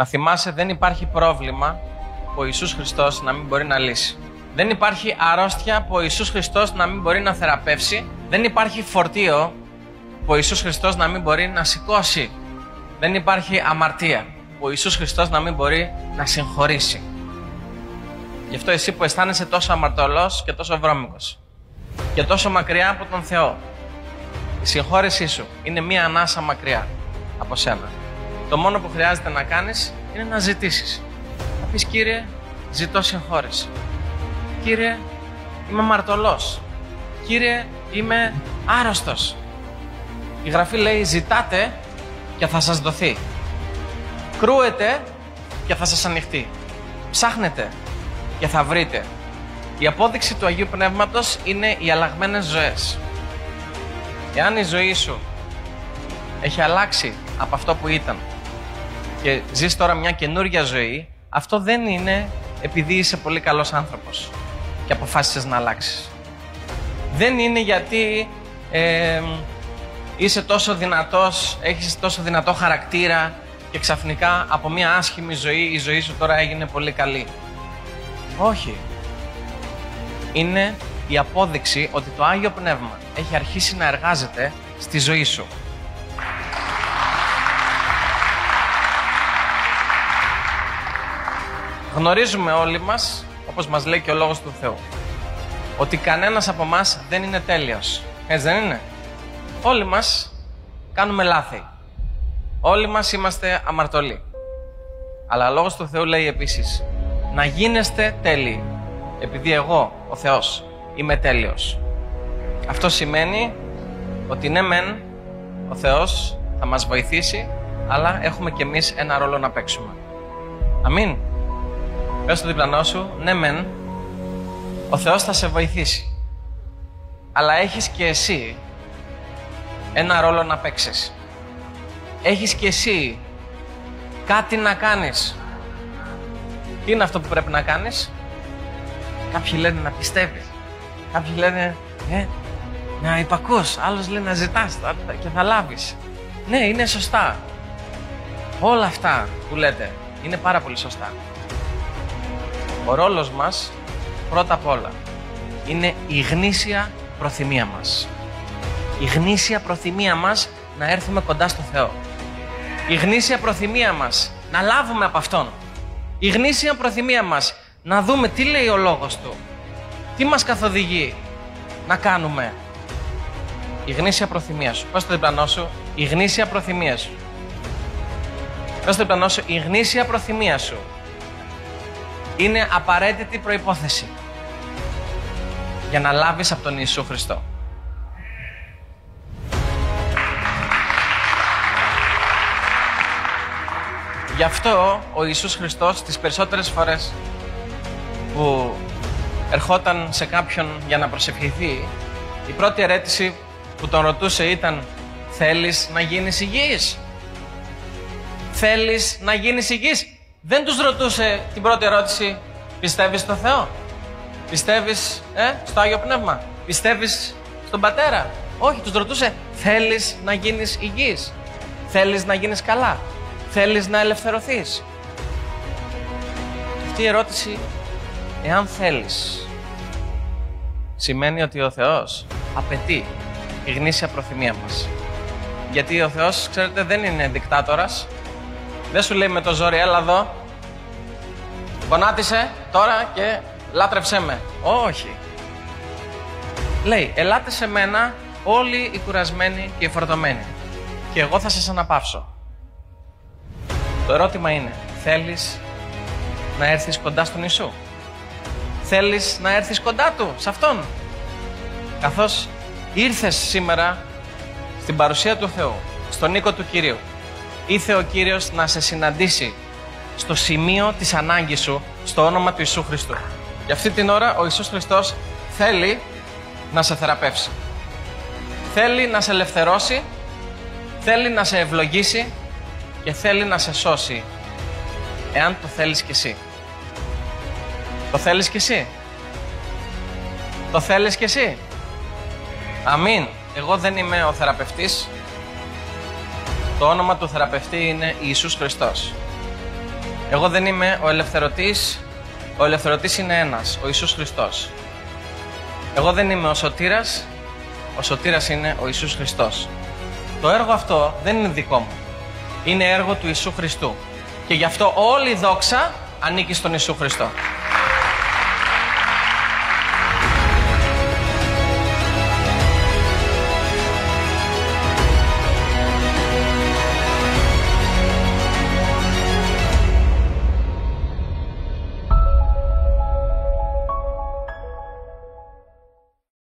Να θυμάσαι, δεν υπάρχει πρόβλημα που ο Ιησούς Χριστός να μην μπορεί να λύσει. Δεν υπάρχει αρρώστια που ο Ιησούς Χριστός να μην μπορεί να θεραπεύσει. Δεν υπάρχει φορτίο που ο Ιησούς Χριστός να μην μπορεί να σηκώσει. Δεν υπάρχει αμαρτία που ο Ιησούς Χριστός να μην μπορεί να συγχωρήσει. Γι' αυτό εσύ που αισθάνεσαι τόσο αμαρτωλός και τόσο βρώμικος και τόσο μακριά από τον Θεό, η συγχώρεσή σου είναι μία ανάσα μακριά από σένα. Το μόνο που χρειάζεται να κάνεις είναι να ζητήσεις. Να πεις, Κύριε, ζητώ συγχώρεση. Κύριε, είμαι αμαρτωλός. Κύριε, είμαι άρρωστος. Η Γραφή λέει, ζητάτε και θα σας δοθεί. Κρούετε και θα σας ανοιχτεί. Ψάχνετε και θα βρείτε. Η απόδειξη του Αγίου Πνεύματος είναι οι αλλαγμένες ζωές. Εάν η ζωή σου έχει αλλάξει από αυτό που ήταν και ζεις τώρα μια καινούργια ζωή, αυτό δεν είναι επειδή είσαι πολύ καλός άνθρωπος και αποφάσισες να αλλάξεις. Δεν είναι γιατί είσαι τόσο δυνατός, έχεις τόσο δυνατό χαρακτήρα και ξαφνικά από μια άσχημη ζωή η ζωή σου τώρα έγινε πολύ καλή. Όχι. Είναι η απόδειξη ότι το Άγιο Πνεύμα έχει αρχίσει να εργάζεται στη ζωή σου. Γνωρίζουμε όλοι μας, όπως μας λέει και ο Λόγος του Θεού, ότι κανένας από εμάς δεν είναι τέλειος. Έτσι δεν είναι? Όλοι μας κάνουμε λάθη. Όλοι μας είμαστε αμαρτωλοί. Αλλά ο Λόγος του Θεού λέει επίσης να γίνεστε τέλειοι, επειδή εγώ, ο Θεός, είμαι τέλειος. Αυτό σημαίνει ότι ναι μεν ο Θεός θα μας βοηθήσει, αλλά έχουμε κι εμείς ένα ρόλο να παίξουμε. Αμήν. Πες στο διπλανό σου, ναι μεν ο Θεός θα σε βοηθήσει, αλλά έχεις και εσύ ένα ρόλο να παίξεις. Έχεις και εσύ κάτι να κάνεις. Τι είναι αυτό που πρέπει να κάνεις? Κάποιοι λένε να πιστεύεις. Κάποιοι λένε να υπακούς. Άλλος λέει να ζητάς και θα λάβεις. Ναι, είναι σωστά. Όλα αυτά που λέτε είναι πάρα πολύ σωστά. Ο ρόλος μας, πρώτα απ' όλα, είναι η γνήσια προθυμία μας. Η γνήσια προθυμία μας να έρθουμε κοντά στο Θεό. Η γνήσια προθυμία μας να λάβουμε από Αυτόν. Η γνήσια προθυμία μας να δούμε τι λέει ο Λόγος Του. Τι μας καθοδηγεί να κάνουμε. Η γνήσια προθυμία σου. Πες στο διπλανό σου, η γνήσια προθυμία σου. Πες στο διπλανό σου, η γνήσια προθυμία σου είναι απαραίτητη προϋπόθεση για να λάβεις από τον Ιησού Χριστό. Γι' αυτό ο Ιησούς Χριστός τις περισσότερες φορές που ερχόταν σε κάποιον για να προσευχηθεί, η πρώτη ερώτηση που τον ρωτούσε ήταν «Θέλεις να γίνεις υγιής? Θέλεις να γίνεις υγιής?» Δεν τους ρωτούσε την πρώτη ερώτηση «Πιστεύεις στο Θεό? Πιστεύεις στο Άγιο Πνεύμα? Πιστεύεις στον Πατέρα?» Όχι, τους ρωτούσε «Θέλεις να γίνεις υγιής? Θέλεις να γίνεις καλά? Θέλεις να ελευθερωθείς?» Αυτή η ερώτηση, εάν θέλεις, σημαίνει ότι ο Θεός απαιτεί η γνήσια προθυμία μας. Γιατί ο Θεός, ξέρετε, δεν είναι δικτάτορας. Δεν σου λέει με το ζόρι, έλα εδώ, γονάτισε τώρα και λάτρεψέ με. Όχι. Λέει, ελάτε σε μένα όλοι οι κουρασμένοι και οι φορτωμένοι και εγώ θα σας αναπαύσω. Το ερώτημα είναι, θέλεις να έρθεις κοντά στον Ιησού? Θέλεις να έρθεις κοντά Του, σε Αυτόν? Καθώς ήρθες σήμερα στην παρουσία του Θεού, στον οίκο του Κυρίου, ήρθε ο Κύριος να σε συναντήσει στο σημείο της ανάγκης σου, στο όνομα του Ιησού Χριστού. Και αυτή την ώρα ο Ιησούς Χριστός θέλει να σε θεραπεύσει. Θέλει να σε ελευθερώσει, θέλει να σε ευλογήσει και θέλει να σε σώσει, εάν το θέλεις κι εσύ. Το θέλεις κι εσύ? Το θέλεις κι εσύ? Αμήν. Εγώ δεν είμαι ο θεραπευτής. Το όνομα του θεραπευτή είναι Ιησούς Χριστός. Εγώ δεν είμαι ο ελευθερωτής. Ο ελευθερωτής είναι ένας, ο Ιησούς Χριστός. Εγώ δεν είμαι ο σωτήρας. Ο σωτήρας είναι ο Ιησούς Χριστός. Το έργο αυτό δεν είναι δικό μου. Είναι έργο του Ιησού Χριστού. Και γι' αυτό όλη η δόξα ανήκει στον Ιησού Χριστό.